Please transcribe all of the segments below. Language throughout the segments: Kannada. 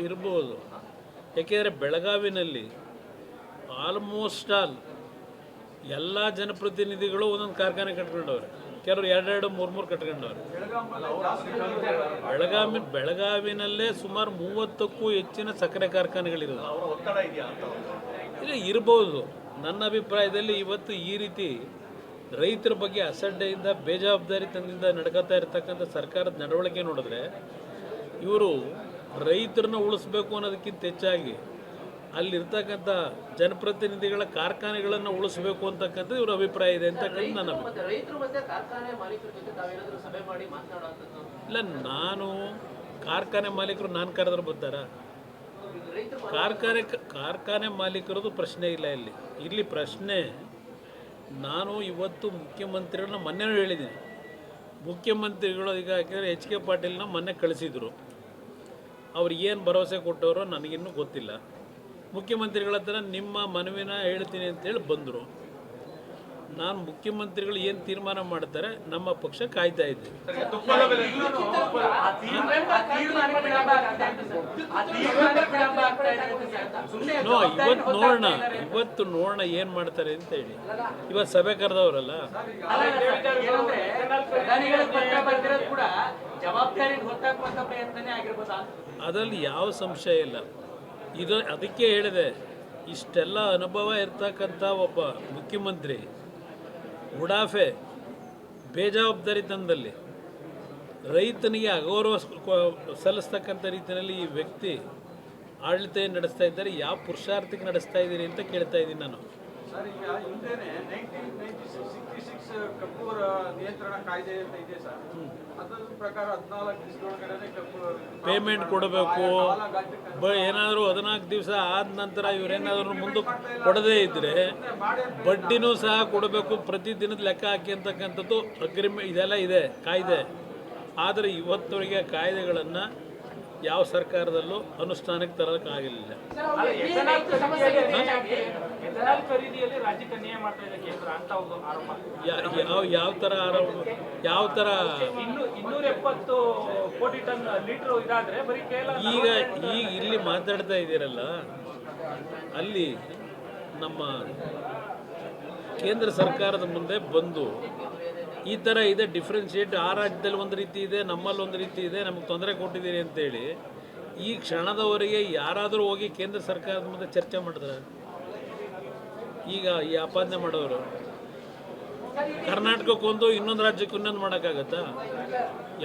ಇರ್ಬೋದು. ಯಾಕೆಂದರೆ ಬೆಳಗಾವಿನಲ್ಲಿ ಆಲ್ಮೋಸ್ಟ್ ಆಲ್ ಎಲ್ಲ ಜನಪ್ರತಿನಿಧಿಗಳು ಒಂದೊಂದು ಕಾರ್ಖಾನೆ ಕಟ್ಕೊಂಡವ್ರೆ, ಕೆಲವರು ಎರಡೆರಡು ಮೂರು ಕಟ್ಕೊಂಡವ್ರೆ. ಬೆಳಗಾವಿನಲ್ಲೇ ಸುಮಾರು 30ಕ್ಕೂ ಹೆಚ್ಚಿನ ಸಕ್ಕರೆ ಕಾರ್ಖಾನೆಗಳಿರೋದು. ಇಲ್ಲ ಇರ್ಬೋದು. ನನ್ನ ಅಭಿಪ್ರಾಯದಲ್ಲಿ ಇವತ್ತು ಈ ರೀತಿ ರೈತರ ಬಗ್ಗೆ ಅಸಡ್ಡೆಯಿಂದ ಬೇಜವಾಬ್ದಾರಿತನದಿಂದ ನಡ್ಕೋತಾ ಇರ್ತಕ್ಕಂಥ ಸರ್ಕಾರದ ನಡವಳಿಕೆ ನೋಡಿದ್ರೆ ಇವರು ರೈತರನ್ನ ಉಳಿಸ್ಬೇಕು ಅನ್ನೋದಕ್ಕಿಂತ ಹೆಚ್ಚಾಗಿ ಅಲ್ಲಿರ್ತಕ್ಕಂಥ ಜನಪ್ರತಿನಿಧಿಗಳ ಕಾರ್ಖಾನೆಗಳನ್ನು ಉಳಿಸಬೇಕು ಅಂತಕ್ಕಂಥದ್ದು ಇವ್ರ ಅಭಿಪ್ರಾಯ ಇದೆ ಅಂತಕ್ಕಂಥ ನನ್ನ ಇಲ್ಲ. ನಾನು ಕಾರ್ಖಾನೆ ಮಾಲೀಕರು ನಾನು ಕರೆದ್ರೆ ಬರ್ತಾರಾ? ಕಾರ್ಖಾನೆ ಮಾಲೀಕರದು ಪ್ರಶ್ನೆ ಇಲ್ಲ. ಇಲ್ಲಿ ಪ್ರಶ್ನೆ, ನಾನು ಇವತ್ತು ಮುಖ್ಯಮಂತ್ರಿಗಳನ್ನ ಮೊನ್ನೆ ಹೇಳಿದ್ದೀನಿ. ಮುಖ್ಯಮಂತ್ರಿಗಳು ಈಗ ಯಾಕೆಂದರೆ HK ಪಾಟೀಲ್ನ ಮೊನ್ನೆ ಕಳಿಸಿದರು. ಅವ್ರು ಏನು ಭರವಸೆ ಕೊಟ್ಟವರು ನನಗಿನ್ನೂ ಗೊತ್ತಿಲ್ಲ. ಮುಖ್ಯಮಂತ್ರಿಗಳ ಹತ್ರ ನಿಮ್ಮ ಮನವಿನ ಹೇಳ್ತೀನಿ ಅಂತೇಳಿ ಬಂದರು. ನಾನು ಮುಖ್ಯಮಂತ್ರಿಗಳು ಏನು ತೀರ್ಮಾನ ಮಾಡ್ತಾರೆ ನಮ್ಮ ಪಕ್ಷ ಕಾಯ್ತಾ ಇದ್ದೀವಿ. ಇವತ್ತು ನೋಡೋಣ ಏನು ಮಾಡ್ತಾರೆ ಅಂತ ಹೇಳಿ. ಇವತ್ತು ಸಭೆ ಕರೆದವರಲ್ಲ, ಅದರಲ್ಲಿ ಯಾವ ಸಂಶಯ ಇಲ್ಲ. ಅದಕ್ಕೆ ಹೇಳಿದೆ, ಇಷ್ಟೆಲ್ಲ ಅನುಭವ ಇರ್ತಕ್ಕಂಥ ಒಬ್ಬ ಮುಖ್ಯಮಂತ್ರಿ ಉಡಾಫೆ ಬೇಜವಾಬ್ದಾರಿತನದಲ್ಲಿ ರೈತನಿಗೆ ಅಗೌರವ ಸಲ್ಲಿಸ್ತಕ್ಕಂಥ ರೀತಿಯಲ್ಲಿ ಈ ವ್ಯಕ್ತಿ ಆಡಳಿತ ನಡೆಸ್ತಾ ಇದ್ದಾರೆ. ಯಾವ ಪುರುಷಾರ್ಥಕ್ಕೆ ನಡೆಸ್ತಾ ಇದ್ದೀರಿ ಅಂತ ಕೇಳ್ತಾ ಇದ್ದೀನಿ ನಾನು. ಸರ್, ಈಗ ಹಿಂದೆನೆ 1966 ಕಬ್ಬು ನಿಯಂತ್ರಣ ಕಾಯ್ದೆ ಅಂತ ಇದೆ ಸರ್. ಅದರ ಪ್ರಕಾರ 14 ದಿವಸದೊಳಗಡೆ ಕಬ್ಬು ಪೇಮೆಂಟ್ ಕೊಡಬೇಕು. ಏನಾದರೂ 14 ದಿವಸ ಆದ ನಂತರ ಇವರೇನಾದರೂ ಮುಂದಕ್ಕೆ ಕೊಡದೇ ಇದ್ದರೆ ಬಡ್ಡಿನೂ ಸಹ ಕೊಡಬೇಕು, ಪ್ರತಿದಿನದ ಲೆಕ್ಕ ಹಾಕಿ ಅಂತಕ್ಕಂಥದ್ದು ಅಗ್ರಿಮೆಂಟ್ ಇದೆಲ್ಲ ಇದೆ, ಕಾಯ್ದೆ. ಆದರೆ ಇವತ್ತವರೆಗೆ ಕಾಯ್ದೆಗಳನ್ನು ಯಾವ ಸರ್ಕಾರದಲ್ಲೂ ಅನುಷ್ಠಾನಕ್ಕೆ ತರೋಕ್ಕಾಗಲಿಲ್ಲ. ಯಾವ ಥರ ಆರೋಪ? ಯಾವ ಥರ? 270 ಕೋಟಿ ಟನ್ ಲೀಟರ್ ಇದಾದ್ರೆ ಈಗ ಇಲ್ಲಿ ಮಾತಾಡ್ತಾ ಇದ್ದೀರಲ್ಲ, ಅಲ್ಲಿ ನಮ್ಮ ಕೇಂದ್ರ ಸರ್ಕಾರದ ಮುಂದೆ ಬಂದು ಈ ಥರ ಇದೆ, ಡಿಫ್ರೆನ್ಷಿಯೇಟ್, ಆ ರಾಜ್ಯದಲ್ಲಿ ಒಂದು ರೀತಿ ಇದೆ, ನಮ್ಮಲ್ಲಿ ಒಂದು ರೀತಿ ಇದೆ, ನಮಗೆ ತೊಂದರೆ ಕೊಟ್ಟಿದ್ದೀರಿ ಅಂತೇಳಿ ಈ ಕ್ಷಣದವರೆಗೆ ಯಾರಾದರೂ ಹೋಗಿ ಕೇಂದ್ರ ಸರ್ಕಾರದ ಮುಂದೆ ಚರ್ಚೆ ಮಾಡಿದ್ರೆ ಈಗ ಈ ಆಪಾದನೆ ಮಾಡೋರು ಕರ್ನಾಟಕಕ್ಕೊಂದು ಇನ್ನೊಂದು ರಾಜ್ಯಕ್ಕೆ ಇನ್ನೊಂದು ಮಾಡೋಕ್ಕಾಗತ್ತಾ?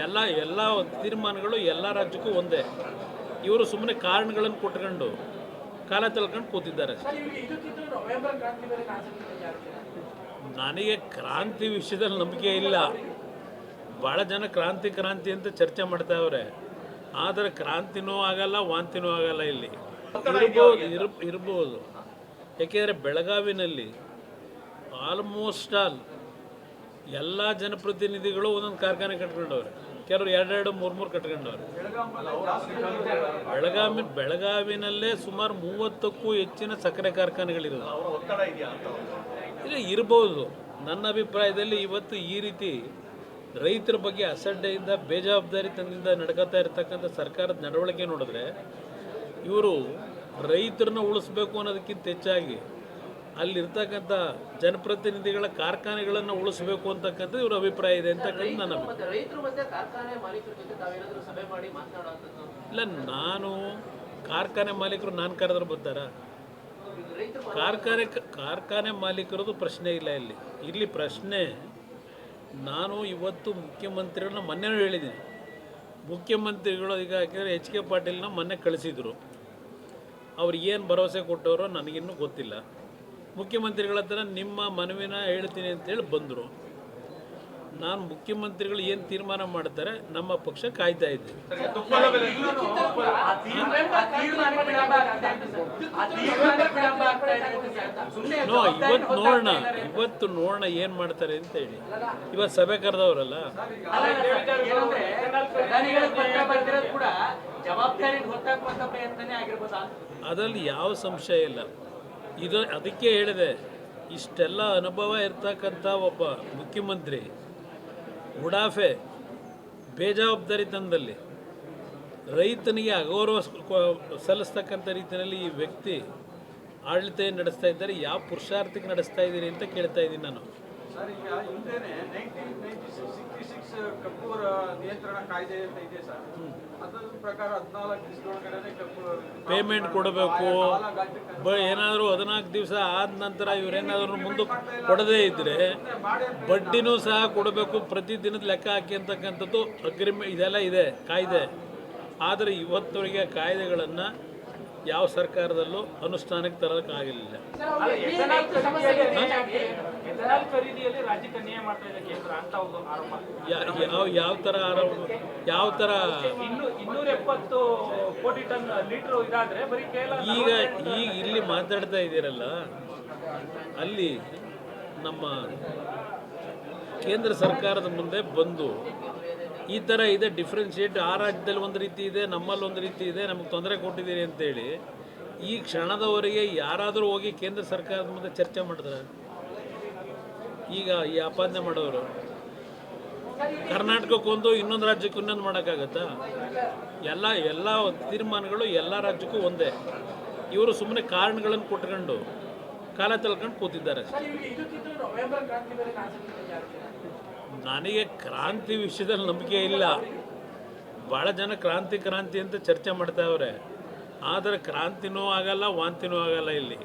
ಎಲ್ಲ ತೀರ್ಮಾನಗಳು ಎಲ್ಲ ರಾಜ್ಯಕ್ಕೂ ಒಂದೇ. ಇವರು ಸುಮ್ಮನೆ ಕಾರಣಗಳನ್ನು ಕೊಟ್ಕೊಂಡು ಕಾಲ ತಳ್ಕೊಂಡು ಕೂತಿದ್ದಾರೆ. ನನಗೆ ಕ್ರಾಂತಿ ವಿಷಯದಲ್ಲಿ ನಂಬಿಕೆ ಇಲ್ಲ. ಭಾಳ ಜನ ಕ್ರಾಂತಿ ಅಂತ ಚರ್ಚೆ ಮಾಡ್ತಾವ್ರೆ, ಆದರೆ ಕ್ರಾಂತಿನೂ ಆಗಲ್ಲ, ವಾಂತಿನೂ ಆಗಲ್ಲ. ಇಲ್ಲಿ ಇರ್ಬೋದು. ಯಾಕೆಂದರೆ ಬೆಳಗಾವಿನಲ್ಲಿ ಆಲ್ಮೋಸ್ಟ್ ಆಲ್ ಎಲ್ಲ ಜನಪ್ರತಿನಿಧಿಗಳು ಒಂದೊಂದು ಕಾರ್ಖಾನೆ ಕಟ್ಕೊಂಡವ್ರೆ, ಕೆಲವರು ಎರಡೆರಡು ಮೂರು ಕಟ್ಕೊಂಡವ್ರೆ. ಬೆಳಗಾವಿನಲ್ಲೇ ಸುಮಾರು 30ಕ್ಕೂ ಹೆಚ್ಚಿನ ಸಕ್ಕರೆ ಕಾರ್ಖಾನೆಗಳಿರೋದು. ಇಲ್ಲ ಇರ್ಬೋದು. ನನ್ನ ಅಭಿಪ್ರಾಯದಲ್ಲಿ ಇವತ್ತು ಈ ರೀತಿ ರೈತರ ಬಗ್ಗೆ ಅಸಡ್ಡೆಯಿಂದ ಬೇಜವಾಬ್ದಾರಿತನದಿಂದ ನಡ್ಕೋತಾ ಇರ್ತಕ್ಕಂಥ ಸರ್ಕಾರದ ನಡವಳಿಕೆ ನೋಡಿದ್ರೆ ಇವರು ರೈತರನ್ನ ಉಳಿಸ್ಬೇಕು ಅನ್ನೋದಕ್ಕಿಂತ ಹೆಚ್ಚಾಗಿ ಅಲ್ಲಿರ್ತಕ್ಕಂಥ ಜನಪ್ರತಿನಿಧಿಗಳ ಕಾರ್ಖಾನೆಗಳನ್ನು ಉಳಿಸಬೇಕು ಅಂತಕ್ಕಂಥದ್ದು ಇವ್ರ ಅಭಿಪ್ರಾಯ ಇದೆ ಅಂತಕ್ಕಂಥ ನನ್ನ ಇಲ್ಲ. ನಾನು ಕಾರ್ಖಾನೆ ಮಾಲೀಕರು ನಾನು ಕರೆದ್ರೆ ಬರ್ತಾರಾ? ಕಾರ್ಖಾನೆ ಮಾಲೀಕರದು ಪ್ರಶ್ನೆ ಇಲ್ಲ. ಇಲ್ಲಿ ಪ್ರಶ್ನೆ, ನಾನು ಇವತ್ತು ಮುಖ್ಯಮಂತ್ರಿಗಳನ್ನ ಮೊನ್ನೆ ಹೇಳಿದ್ದೀನಿ. ಮುಖ್ಯಮಂತ್ರಿಗಳು ಈಗ ಯಾಕೆಂದರೆ HK ಪಾಟೀಲ್ನ ಮೊನ್ನೆ ಕಳಿಸಿದರು. ಅವ್ರು ಏನು ಭರವಸೆ ಕೊಟ್ಟವರು ನನಗಿನ್ನೂ ಗೊತ್ತಿಲ್ಲ. ಮುಖ್ಯಮಂತ್ರಿಗಳ ಹತ್ರ ನಿಮ್ಮ ಮನವಿನ ಹೇಳ್ತೀನಿ ಅಂತೇಳಿ ಬಂದರು. ನಾನು ಮುಖ್ಯಮಂತ್ರಿಗಳು ಏನು ತೀರ್ಮಾನ ಮಾಡ್ತಾರೆ ನಮ್ಮ ಪಕ್ಷ ಕಾಯ್ತಾ ಇದ್ದೀವಿ. ಇವತ್ತು ನೋಡೋಣ ಏನು ಮಾಡ್ತಾರೆ ಅಂತ ಹೇಳಿ. ಇವತ್ತು ಸಭೆ ಕರೆದವರಲ್ಲ, ಅದರಲ್ಲಿ ಯಾವ ಸಂಶಯ ಇಲ್ಲ. ಅದಕ್ಕೆ ಹೇಳಿದೆ, ಇಷ್ಟೆಲ್ಲ ಅನುಭವ ಇರ್ತಕ್ಕಂಥ ಒಬ್ಬ ಮುಖ್ಯಮಂತ್ರಿ ಉಡಾಫೆ ಬೇಜವಾಬ್ದಾರಿತನದಲ್ಲಿ ರೈತನಿಗೆ ಅಗೌರವ ಸಲ್ಲಿಸ್ತಕ್ಕಂಥ ರೀತಿಯಲ್ಲಿ ಈ ವ್ಯಕ್ತಿ ಆಡಳಿತ ನಡೆಸ್ತಾ ಇದ್ದಾರೆ. ಯಾವ ಪುರುಷಾರ್ಥಕ್ಕೆ ನಡೆಸ್ತಾ ಇದ್ದೀರಿ ಅಂತ ಕೇಳ್ತಾ ಇದ್ದೀನಿ ನಾನು. ಸರ್, ಈಗ ಹಿಂದೆನೆ 1966 ಕಬ್ಬು ನಿಯಂತ್ರಣ ಕಾಯ್ದೆ ಅಂತ ಇದೆ ಸರ್. ಅದರ ಪ್ರಕಾರ 14 ದಿವಸದೊಳಗಡೆ ಕಬ್ಬು ಪೇಮೆಂಟ್ ಕೊಡಬೇಕು. ಏನಾದರೂ 14 ದಿವಸ ಆದ ನಂತರ ಇವರೇನಾದರೂ ಮುಂದಕ್ಕೆ ಕೊಡದೇ ಇದ್ದರೆ ಬಡ್ಡಿನೂ ಸಹ ಕೊಡಬೇಕು. ಪ್ರತಿ ದಿನದ ಲೆಕ್ಕ ಹಾಕಿ ಅಂತಕ್ಕಂಥದ್ದು ಅಗ್ರಿಮೆಂಟ್ ಇದೆಲ್ಲ ಇದೆ, ಕಾಯ್ದೆ. ಆದರೆ ಇವತ್ತವರೆಗೆ ಕಾಯ್ದೆಗಳನ್ನು ಯಾವ ಸರ್ಕಾರದಲ್ಲೂ ಅನುಷ್ಠಾನಕ್ಕೆ ತರೋಕ್ಕಾಗಲಿಲ್ಲ. ಎಥೆನಾಲ್ ಖರೀದಿಯಲ್ಲಿ ರಾಜ್ಯಕ್ಕೆ ಅನ್ಯಾಯ ಮಾಡ್ತಾ ಇದೆ ಕೇಂದ್ರ ಅಂತ ಒಂದು ಆರೋಪ. ಯಾವ ಥರ ಆರೋಪ? ಯಾವ ಥರ? 270 ಕೋಟಿ ಟನ್ ಲೀಟರ್ ಇದಾದ್ರೆ ಬರೀ ಕೇವಲ ಈಗ ಇಲ್ಲಿ ಮಾತಾಡ್ತಾ ಇದ್ದೀರಲ್ಲ, ಅಲ್ಲಿ ನಮ್ಮ ಕೇಂದ್ರ ಸರ್ಕಾರದ ಮುಂದೆ ಬಂದು ಈ ಥರ ಇದೆ, ಡಿಫ್ರೆನ್ಷಿಯೇಟ್, ಆ ರಾಜ್ಯದಲ್ಲಿ ಒಂದು ರೀತಿ ಇದೆ, ನಮ್ಮಲ್ಲಿ ಒಂದು ರೀತಿ ಇದೆ, ನಮಗೆ ತೊಂದರೆ ಕೊಟ್ಟಿದ್ದೀರಿ ಅಂತೇಳಿ ಈ ಕ್ಷಣದವರೆಗೆ ಯಾರಾದರೂ ಹೋಗಿ ಕೇಂದ್ರ ಸರ್ಕಾರದ ಮುಂದೆ ಚರ್ಚೆ ಮಾಡಿದ್ರೆ ಈಗ ಈ ಆಪಾದನೆ ಮಾಡೋರು ಕರ್ನಾಟಕಕ್ಕೊಂದು ಇನ್ನೊಂದು ರಾಜ್ಯಕ್ಕೆ ಇನ್ನೊಂದು ಮಾಡೋಕ್ಕಾಗತ್ತಾ? ಎಲ್ಲ ತೀರ್ಮಾನಗಳು ಎಲ್ಲ ರಾಜ್ಯಕ್ಕೂ ಒಂದೇ. ಇವರು ಸುಮ್ಮನೆ ಕಾರಣಗಳನ್ನು ಕೊಟ್ಕೊಂಡು ಕಾಲ ತಳ್ಕೊಂಡು ಕೂತಿದ್ದಾರೆ. ನನಗೆ ಕ್ರಾಂತಿ ವಿಷಯದಲ್ಲಿ ನಂಬಿಕೆ ಇಲ್ಲ. ಭಾಳ ಜನ ಕ್ರಾಂತಿ ಅಂತ ಚರ್ಚೆ ಮಾಡ್ತಾವ್ರೆ. ಆದರೆ ಕ್ರಾಂತಿನೂ ಆಗಲ್ಲ, ವಾಂತಿನೂ ಆಗಲ್ಲ ಇಲ್ಲಿ.